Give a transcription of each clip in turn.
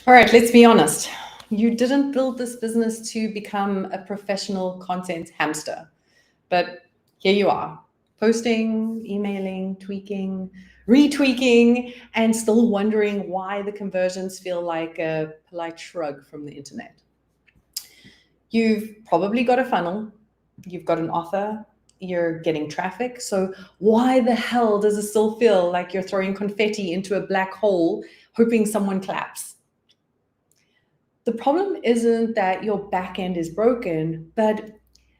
All right, let's be honest. You didn't build this business to become a professional content hamster, but here you are, posting, emailing, tweaking, retweaking, and still wondering why the conversions feel like a polite shrug from the internet. You've probably got a funnel, you've got an offer, you're getting traffic. So why the hell does it still feel like you're throwing confetti into a black hole, hoping someone claps? The problem isn't that your backend is broken, but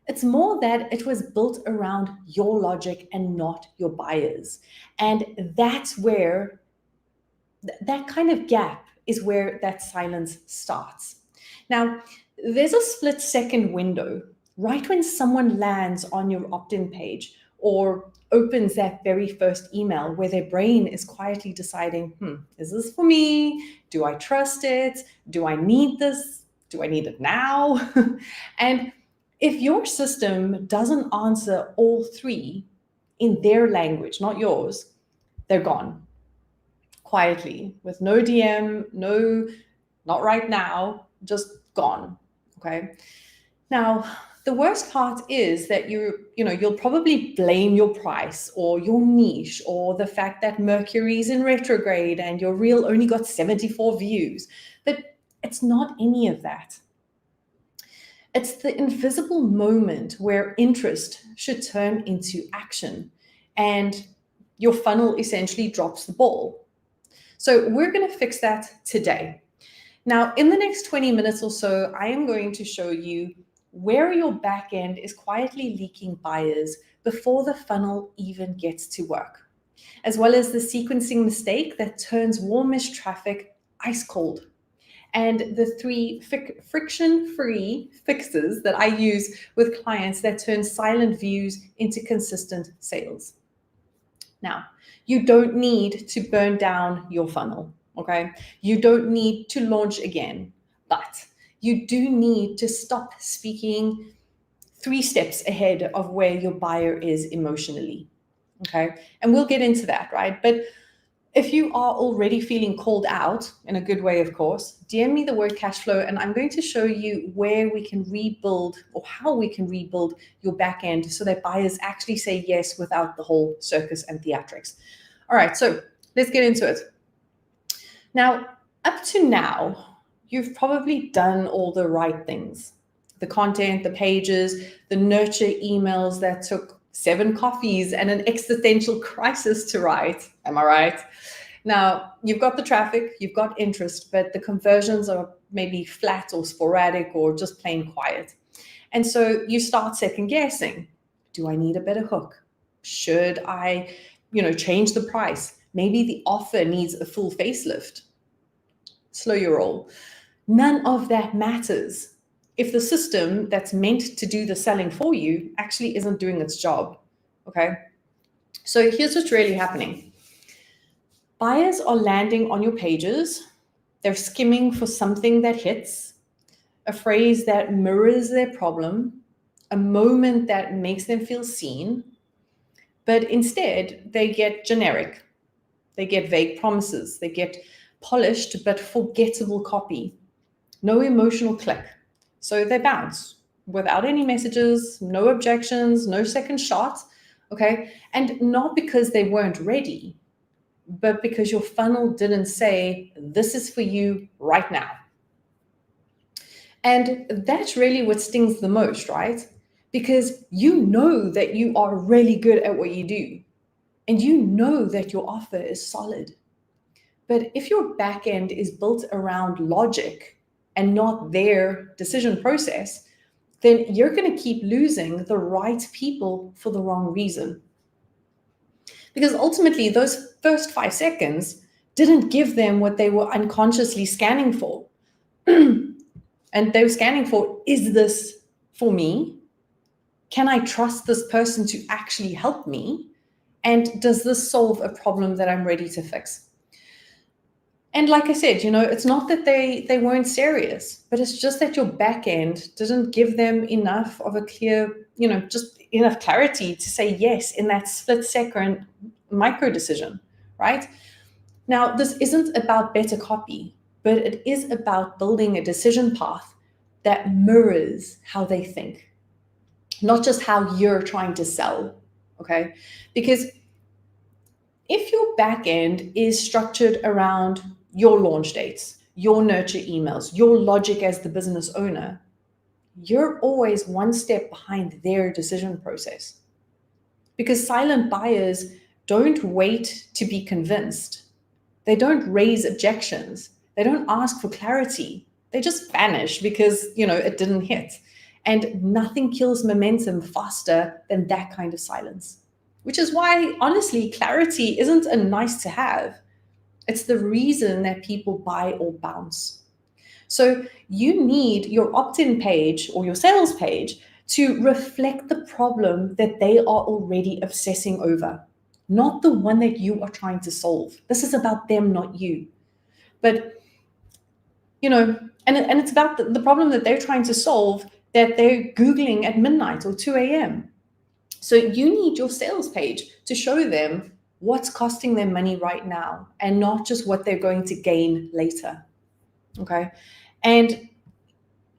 it's more that it was built around your logic and not your buyers. And that's where that kind of gap is where that silence starts. Now, there's a split-second window right when someone lands on your opt-in page or opens that very first email where their brain is quietly deciding, is this for me? Do I trust it? Do I need this? Do I need it now? And if your system doesn't answer all three in their language, not yours, they're gone quietly with no DM, no, not right now, just gone. Okay. Now, the worst part is that you'll probably blame your price or your niche or the fact that Mercury's in retrograde and your reel only got 74 views. But it's not any of that. It's the invisible moment where interest should turn into action and your funnel essentially drops the ball. So we're going to fix that today. Now, in the next 20 minutes or so, I am going to show you where your backend is quietly leaking buyers before the funnel even gets to work, as well as the sequencing mistake that turns warmish traffic ice cold, and the three friction-free fixes that I use with clients that turn silent views into consistent sales. Now, you don't need to burn down your funnel, okay? You don't need to launch again, but you do need to stop speaking 3 steps ahead of where your buyer is emotionally, okay? And we'll get into that, right? But if you are already feeling called out, in a good way, of course, DM me the word cash flow, and I'm going to show you where we can rebuild or how we can rebuild your back end so that buyers actually say yes without the whole circus and theatrics. All right, so let's get into it. Now, up to now, you've probably done all the right things. The content, the pages, the nurture emails that took 7 coffees and an existential crisis to write. Am I right? Now, you've got the traffic, you've got interest, but the conversions are maybe flat or sporadic or just plain quiet. And so you start second guessing. Do I need a better hook? Should I, change the price? Maybe the offer needs a full facelift. Slow your roll. None of that matters if the system that's meant to do the selling for you actually isn't doing its job, okay? So here's what's really happening. Buyers are landing on your pages. They're skimming for something that hits, a phrase that mirrors their problem, a moment that makes them feel seen, but instead they get generic. They get vague promises. They get polished but forgettable copy. No emotional click. So they bounce without any messages, no objections, no second shot, okay? And not because they weren't ready, but because your funnel didn't say, this is for you right now. And that's really what stings the most, right? Because you know that you are really good at what you do, and you know that your offer is solid. But if your backend is built around logic and not their decision process, then you're going to keep losing the right people for the wrong reason. Because ultimately, those first 5 seconds didn't give them what they were unconsciously scanning for. And they were scanning for, is this for me? Can I trust this person to actually help me? And does this solve a problem that I'm ready to fix? And like I said, it's not that they weren't serious, but it's just that your back end didn't give them enough of a clear, just enough clarity to say yes in that split second micro decision, right? Now, this isn't about better copy. but it is about building a decision path that mirrors how they think, not just how you're trying to sell, okay? Because if your back end is structured around your launch dates, your nurture emails, your logic as the business owner, you're always one step behind their decision process. Because silent buyers don't wait to be convinced. They don't raise objections. They don't ask for clarity. They just vanish because, it didn't hit. And nothing kills momentum faster than that kind of silence. Which is why, honestly, clarity isn't a nice to have. It's the reason that people buy or bounce. So you need your opt-in page or your sales page to reflect the problem that they are already obsessing over, not the one that you are trying to solve. This is about them, not you. But, and it's about the problem that they're trying to solve that they're Googling at midnight or 2 a.m. So you need your sales page to show them what's costing them money right now and not just what they're going to gain later. Okay. And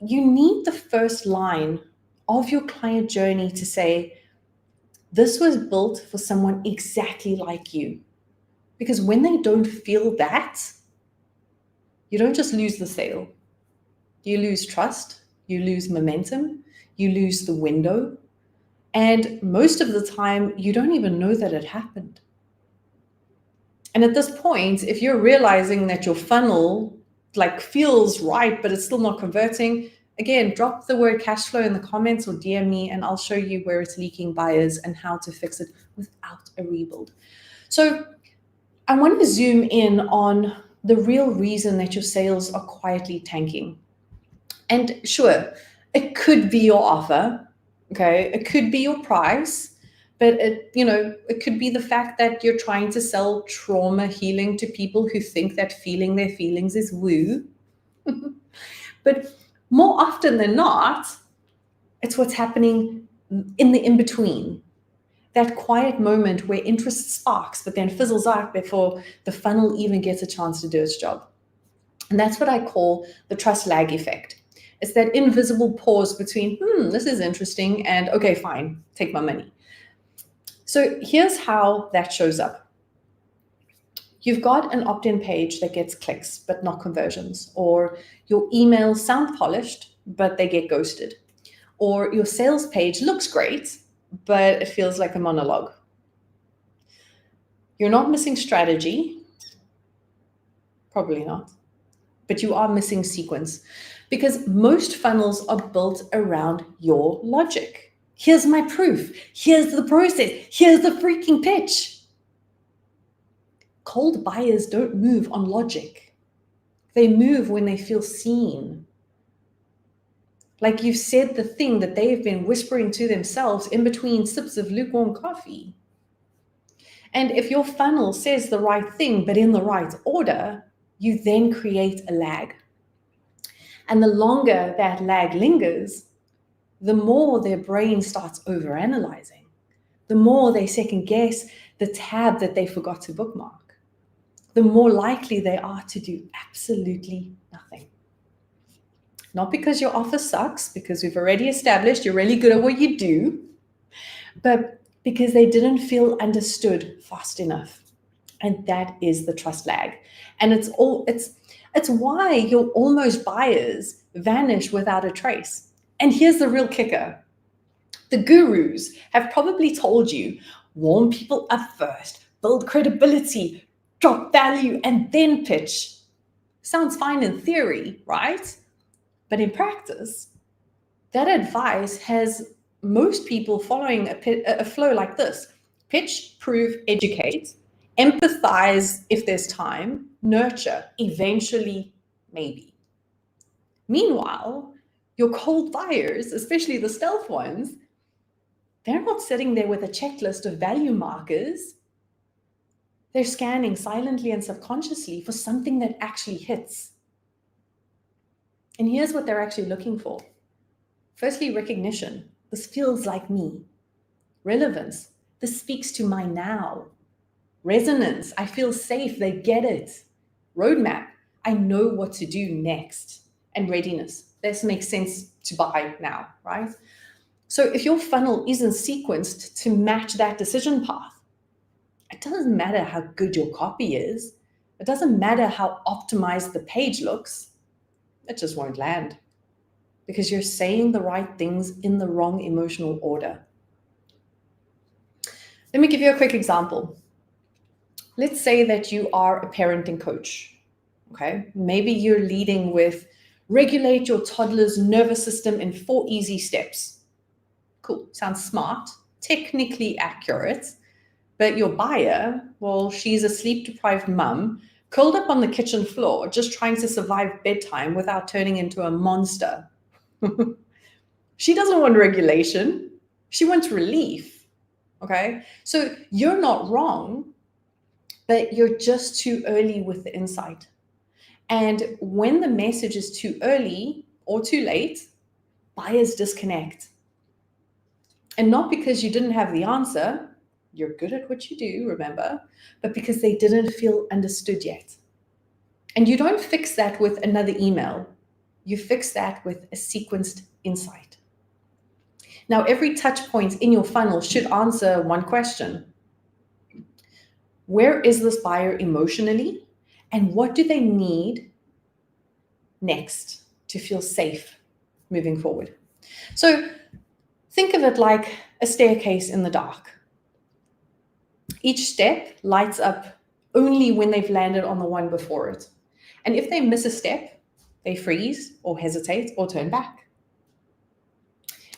you need the first line of your client journey to say, this was built for someone exactly like you. Because when they don't feel that, you don't just lose the sale. You lose trust, you lose momentum, you lose the window. And most of the time, you don't even know that it happened. And at this point, if you're realizing that your funnel feels right, but it's still not converting, again, drop the word cash flow in the comments or DM me, and I'll show you where it's leaking buyers and how to fix it without a rebuild. So I want to zoom in on the real reason that your sales are quietly tanking. And sure, it could be your offer, okay? It could be your price, but it could be the fact that you're trying to sell trauma healing to people who think that feeling their feelings is woo. But more often than not, it's what's happening in the in-between. That quiet moment where interest sparks, but then fizzles out before the funnel even gets a chance to do its job. And that's what I call the trust lag effect. It's that invisible pause between, this is interesting, and okay, fine, take my money. So here's how that shows up. You've got an opt-in page that gets clicks, but not conversions. Or your emails sound polished, but they get ghosted. Or your sales page looks great, but it feels like a monologue. You're not missing strategy. Probably not. But you are missing sequence. Because most funnels are built around your logic. Here's my proof. Here's the process. Here's the freaking pitch. Cold buyers don't move on logic. They move when they feel seen. Like you've said the thing that they've been whispering to themselves in between sips of lukewarm coffee. And if your funnel says the right thing, but in the right order, you then create a lag. And the longer that lag lingers, the more their brain starts overanalyzing, the more they second guess the tab that they forgot to bookmark, the more likely they are to do absolutely nothing. Not because your offer sucks, because we've already established you're really good at what you do, but because they didn't feel understood fast enough. And that is the trust lag. And it's why your almost buyers vanish without a trace. And here's the real kicker. The gurus have probably told you, warm people up first, build credibility, drop value, and then pitch. Sounds fine in theory, right? But in practice, that advice has most people following a flow like this. Pitch, prove, educate, empathize if there's time, nurture, eventually, maybe. Meanwhile, your cold buyers, especially the stealth ones, they're not sitting there with a checklist of value markers. They're scanning silently and subconsciously for something that actually hits. And here's what they're actually looking for. Firstly, recognition. This feels like me. Relevance. This speaks to my now. Resonance. I feel safe. They get it. Roadmap. I know what to do next. And readiness. This makes sense to buy now, right? So if your funnel isn't sequenced to match that decision path, it doesn't matter how good your copy is. It doesn't matter how optimized the page looks. It just won't land because you're saying the right things in the wrong emotional order. Let me give you a quick example. Let's say that you are a parenting coach, okay? Maybe you're leading with regulate your toddler's nervous system in 4 easy steps. Cool, sounds smart, technically accurate, but your buyer, well, she's a sleep-deprived mum, curled up on the kitchen floor, just trying to survive bedtime without turning into a monster. She doesn't want regulation. She wants relief, okay? So you're not wrong, but you're just too early with the insight. And when the message is too early or too late, buyers disconnect. And not because you didn't have the answer, you're good at what you do, remember, but because they didn't feel understood yet. And you don't fix that with another email. You fix that with a sequenced insight. Now, every touch point in your funnel should answer one question. Where is this buyer emotionally? And what do they need next to feel safe moving forward? So think of it like a staircase in the dark. Each step lights up only when they've landed on the one before it. And if they miss a step, they freeze or hesitate or turn back.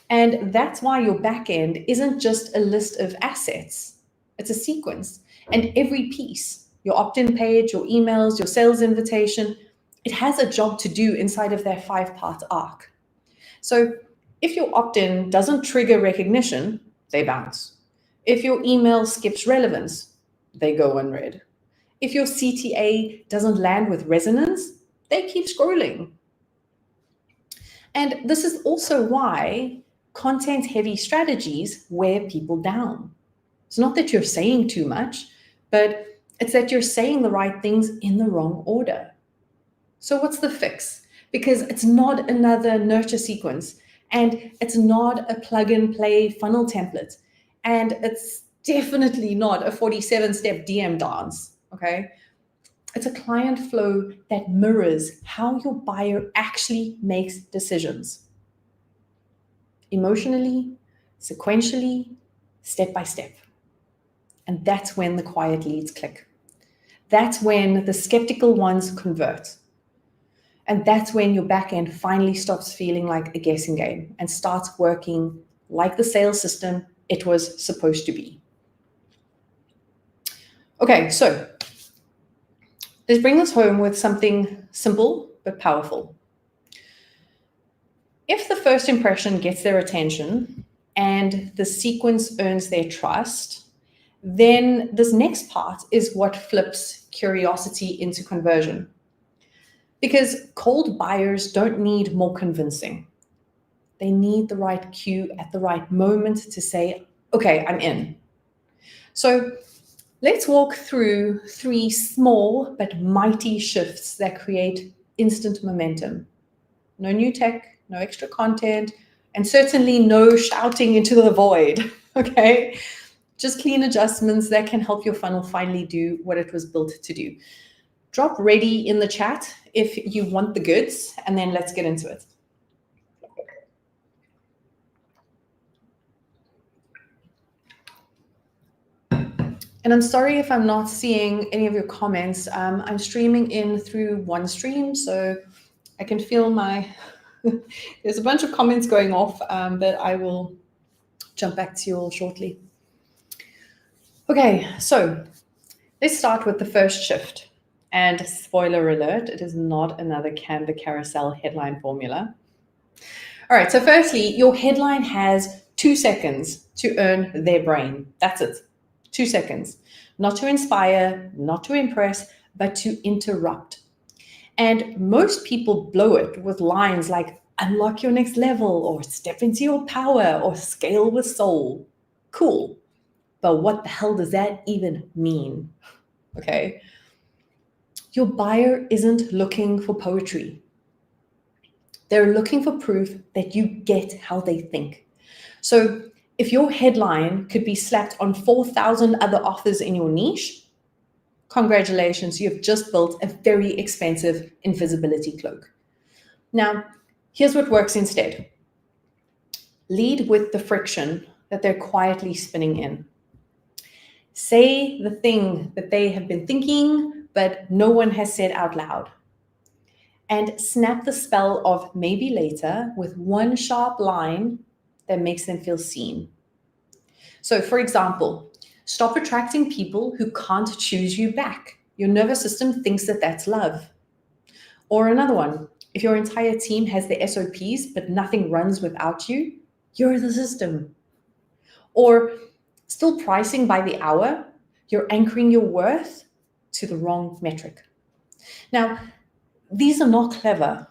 And that's why your backend isn't just a list of assets. It's a sequence. And every piece, your opt-in page, your emails, your sales invitation, it has a job to do inside of their 5-part arc. So if your opt-in doesn't trigger recognition, they bounce. If your email skips relevance, they go unread. If your CTA doesn't land with resonance, they keep scrolling. And this is also why content-heavy strategies wear people down. It's not that you're saying too much, but it's that you're saying the right things in the wrong order. So what's the fix? Because it's not another nurture sequence, and it's not a plug-and-play funnel template, and it's definitely not a 47-step DM dance, okay? It's a client flow that mirrors how your buyer actually makes decisions. Emotionally, sequentially, step by step. And that's when the quiet leads click. That's when the skeptical ones convert. And that's when your backend finally stops feeling like a guessing game and starts working like the sales system it was supposed to be. Okay, so let's bring this home with something simple but powerful. If the first impression gets their attention and the sequence earns their trust, then this next part is what flips curiosity into conversion. Because cold buyers don't need more convincing. They need the right cue at the right moment to say, okay, I'm in. So let's walk through 3 small but mighty shifts that create instant momentum. No new tech, no extra content, and certainly no shouting into the void, okay? Just clean adjustments that can help your funnel finally do what it was built to do. Drop ready in the chat if you want the goods, and then let's get into it. And I'm sorry if I'm not seeing any of your comments. I'm streaming in through OneStream, so I can feel my, there's a bunch of comments going off, but I will jump back to you all shortly. Okay, so let's start with the first shift. And spoiler alert, it is not another Canva carousel headline formula. All right, so firstly, your headline has 2 seconds to earn their brain. That's it, 2 seconds. Not to inspire, not to impress, but to interrupt. And most people blow it with lines like unlock your next level or step into your power or scale with soul. Cool. But what the hell does that even mean? Okay. Your buyer isn't looking for poetry. They're looking for proof that you get how they think. So if your headline could be slapped on 4,000 other offers in your niche, congratulations, you've just built a very expensive invisibility cloak. Now, here's what works instead. Lead with the friction that they're quietly spinning in. Say the thing that they have been thinking, but no one has said out loud. And snap the spell of maybe later with one sharp line that makes them feel seen. So, for example, stop attracting people who can't choose you back. Your nervous system thinks that that's love. Or another one, if your entire team has the SOPs, but nothing runs without you, you're the system. Or still pricing by the hour, you're anchoring your worth to the wrong metric. Now, these are not clever.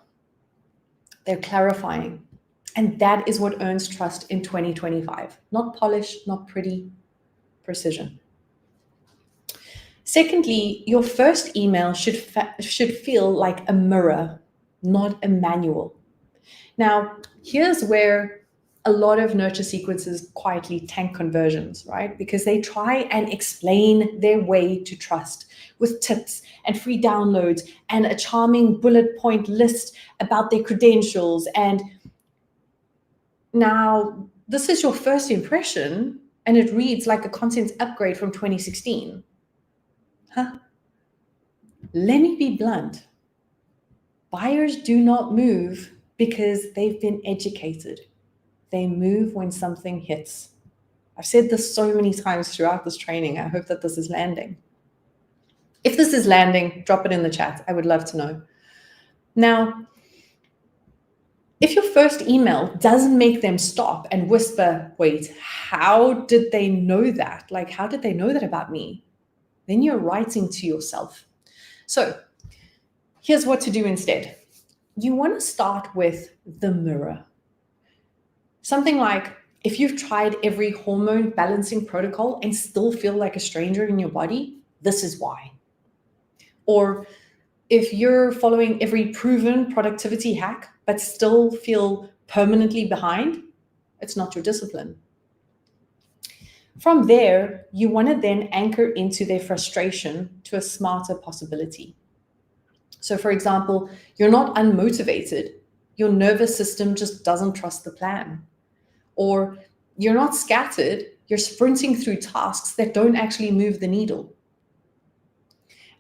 They're clarifying. And that is what earns trust in 2025. Not polish, not pretty, precision. Secondly, your first email should feel like a mirror, not a manual. Now, here's where a lot of nurture sequences quietly tank conversions, right? Because they try and explain their way to trust with tips and free downloads and a charming bullet point list about their credentials. And now this is your first impression and it reads like a content upgrade from 2016. Huh? Let me be blunt. Buyers do not move because they've been educated. They move when something hits. I've said this so many times throughout this training. I hope that this is landing. If this is landing, drop it in the chat. I would love to know. Now, if your first email doesn't make them stop and whisper, wait, how did they know that? Like, how did they know that about me? Then you're writing to yourself. So here's what to do instead. You want to start with the mirror. Something like, if you've tried every hormone balancing protocol and still feel like a stranger in your body, this is why. Or if you're following every proven productivity hack, but still feel permanently behind, it's not your discipline. From there, you want to then anchor into their frustration to a smarter possibility. So for example, you're not unmotivated. Your nervous system just doesn't trust the plan. Or you're not scattered, you're sprinting through tasks that don't actually move the needle.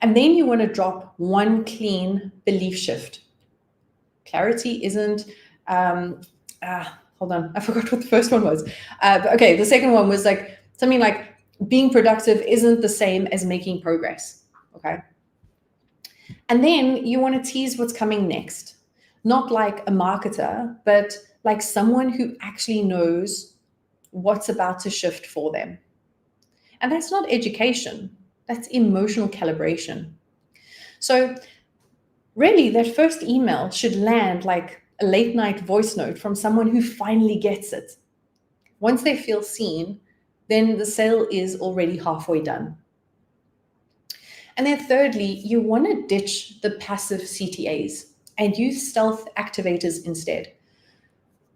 And then you want to drop one clean belief shift. Clarity isn't, hold on, I forgot what the first one was. Okay, the second one was like something like being productive isn't the same as making progress, okay? And then you want to tease what's coming next. Not like a marketer, but like someone who actually knows what's about to shift for them. And that's not education, that's emotional calibration. So really, that first email should land like a late night voice note from someone who finally gets it. Once they feel seen, then the sale is already halfway done. And then thirdly, you want to ditch the passive CTAs and use stealth activators instead.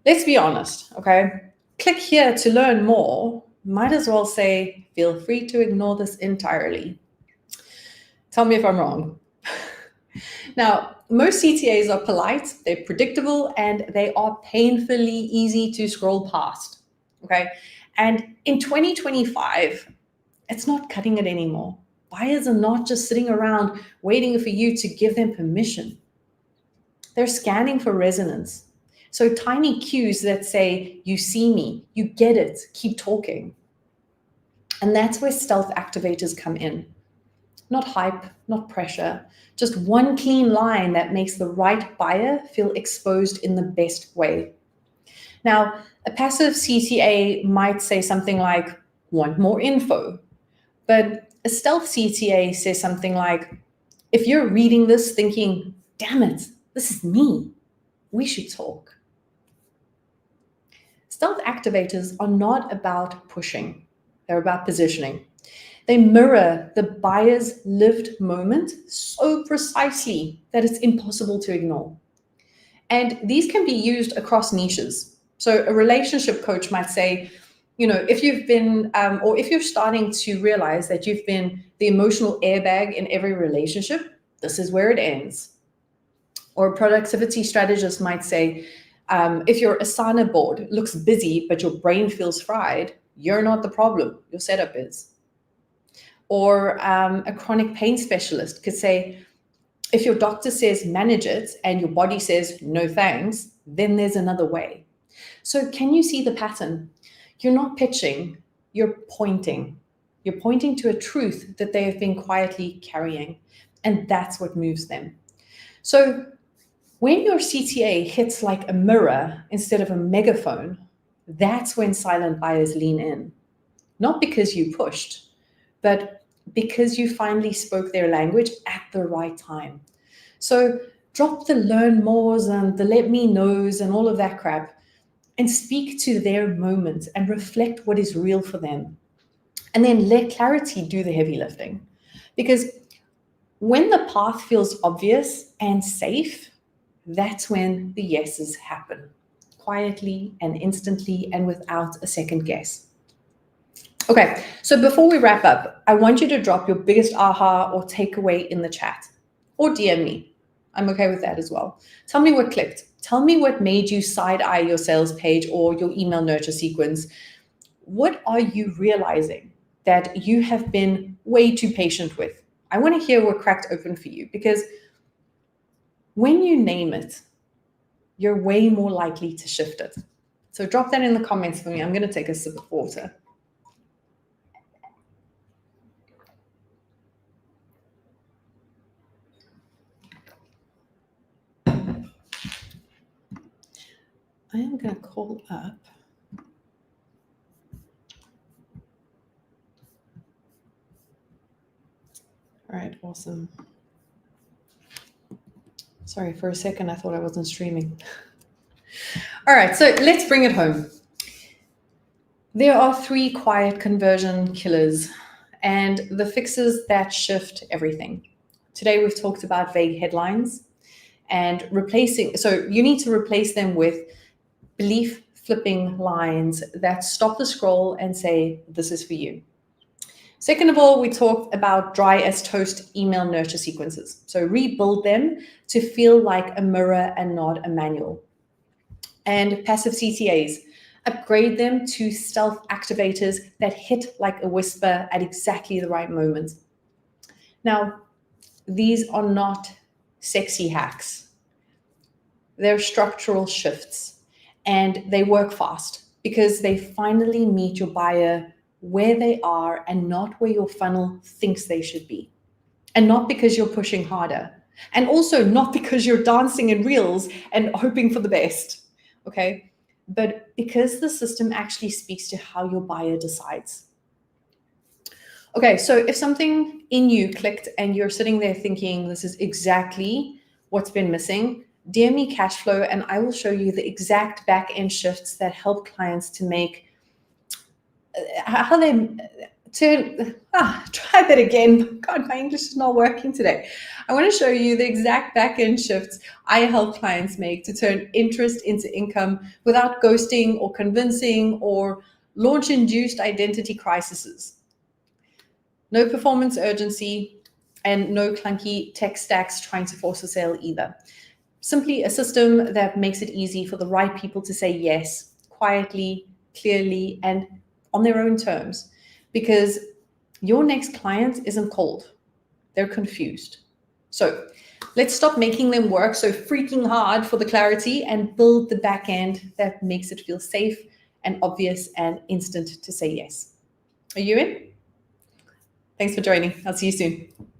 Let's be honest, okay? Click here to learn more. Might as well say, feel free to ignore this entirely. Tell me if I'm wrong. Now, most CTAs are polite, they're predictable, and they are painfully easy to scroll past, okay? And in 2025, it's not cutting it anymore. Buyers are not just sitting around waiting for you to give them permission. They're scanning for resonance. So tiny cues that say, you see me, you get it, keep talking. And that's where stealth activators come in. Not hype, not pressure, just one clean line that makes the right buyer feel exposed in the best way. Now, a passive CTA might say something like, want more info. But a stealth CTA says something like, if you're reading this thinking, damn it, this is me, we should talk. Stealth activators are not about pushing, they're about positioning. They mirror the buyer's lived moment so precisely that it's impossible to ignore. And these can be used across niches. So a relationship coach might say, if you've been, or if you're starting to realize that you've been the emotional airbag in every relationship, this is where it ends. Or a productivity strategist might say, if your Asana board looks busy, but your brain feels fried, you're not the problem, your setup is. Or a chronic pain specialist could say, if your doctor says manage it and your body says no thanks, then there's another way. So can you see the pattern? You're not pitching, you're pointing. You're pointing to a truth that they have been quietly carrying, and that's what moves them. So when your CTA hits like a mirror instead of a megaphone, that's when silent buyers lean in. Not because you pushed, but because you finally spoke their language at the right time. So drop the learn mores and the let me knows and all of that crap, and speak to their moment and reflect what is real for them. And then let clarity do the heavy lifting. Because when the path feels obvious and safe, that's when the yeses happen, quietly and instantly and without a second guess. Okay, so before we wrap up, I want you to drop your biggest aha or takeaway in the chat, or DM me. I'm okay with that as well. Tell me what clicked. Tell me what made you side-eye your sales page or your email nurture sequence. What are you realizing that you have been way too patient with? I want to hear what cracked open for you, because when you name it, you're way more likely to shift it. So drop that in the comments for me. I'm going to take a sip of water. I am going to call up. All right, awesome. Sorry, for a second, I thought I wasn't streaming. All right, so let's bring it home. There are 3 quiet conversion killers and the fixes that shift everything. Today, we've talked about vague headlines and replacing. So you need to replace them with belief flipping lines that stop the scroll and say, this is for you. Second of all, we talked about dry as toast email nurture sequences. So rebuild them to feel like a mirror and not a manual. And passive CTAs, upgrade them to stealth activators that hit like a whisper at exactly the right moment. Now, these are not sexy hacks. They're structural shifts, and they work fast because they finally meet your buyer where they are and not where your funnel thinks they should be. And not because you're pushing harder. And also not because you're dancing in reels and hoping for the best, okay? But because the system actually speaks to how your buyer decides. Okay, so if something in you clicked and you're sitting there thinking this is exactly what's been missing, DM me cash flow and I will show you the exact back-end shifts that help clients to make how they turn. Try that again. God, my English is not working today. I want to show you the exact back-end shifts I help clients make to turn interest into income without ghosting or convincing or launch-induced identity crises. No performance urgency and no clunky tech stacks trying to force a sale either. Simply a system that makes it easy for the right people to say yes, quietly, clearly, and on their own terms. Because your next client isn't cold, they're confused. So let's stop making them work so freaking hard for the clarity and build the back end that makes it feel safe and obvious and instant to say yes. Are you in? Thanks for joining. I'll see you soon.